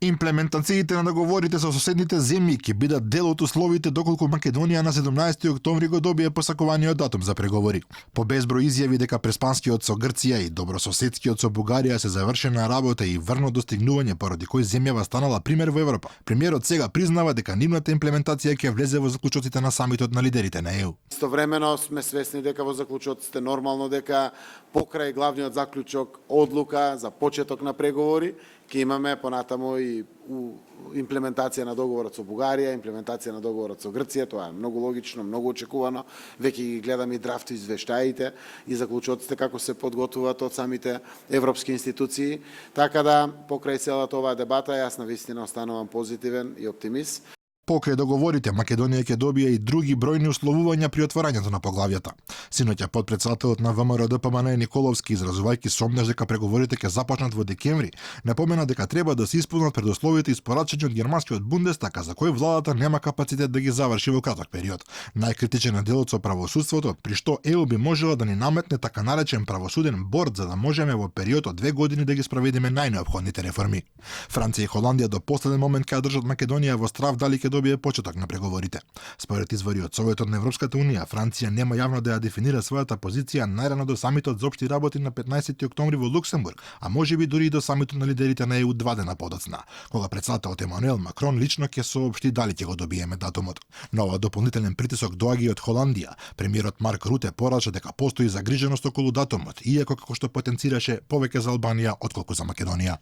Имплементациите на договорите со соседните земји ќе бидат дел од условите доколку Македонија на 17 октомври го добие посакуваниот датум за преговори. По безброј изјави дека преспанскиот со Грција и добрососедскиот со Бугарија се завршена работа и врно достигнување поради кој земјава станала пример во Европа. Премиерот сега признава дека нивната имплементација ќе влезе во заклучоците на самитот на лидерите на ЕУ. Истовремено сме свесни дека во заклучоците нормално дека покрај главниот заклучок одлука за почеток на преговори ќе имаме понатаму и имплементација на договорот со Бугарија, имплементација на договорот со Грција, тоа е многу логично, многу очекувано. Веќе ги гледаме и драфт извештаите и заклучоците како се подготвуваат од самите европски институции, така да покрај целата оваа дебата јас навистина останувам позитивен и оптимист. Покрај договорите, Македонија ќе добие и други бројни условувања при отворањето на поглавјата. Синоќа подпредседателот на ВМРО ДПМН Николовски, изразувајќи сомнеж дека преговорите ќе започнат во декември, напомена дека треба да се исполнат предусловите испорачени од германскиот Бундестаг, за кој владата нема капацитет да ги заврши во краток период. Најкритичен е делот со правосудството, при што ЕУ би можела да ни наметне така наречен правосуден борд за да можеме во период од 2 години да ги спроведеме најнеопходните реформи. Франција и Холандија до последен момент ќе држат Македонија во страв дали ќе добие почеток на преговорите. Според извори од Советот на Европската унија, Франција нема јавно да ја дефинира својата позиција најрано до самитот за општи работи на 15 октомври во Луксембург, а можеби дури и до самитот на лидерите на ЕУ 2 дена подоцна, кога претседателот Емануел Макрон лично ќе соопшти дали ќе го добиеме датумот. Но ова дополнителен притисок доаѓа и од Холандија. Премиерот Марк Руте порача дека постои загриженост околу датумот, иако како што потенцираше повеќе за Албанија отколку за Македонија.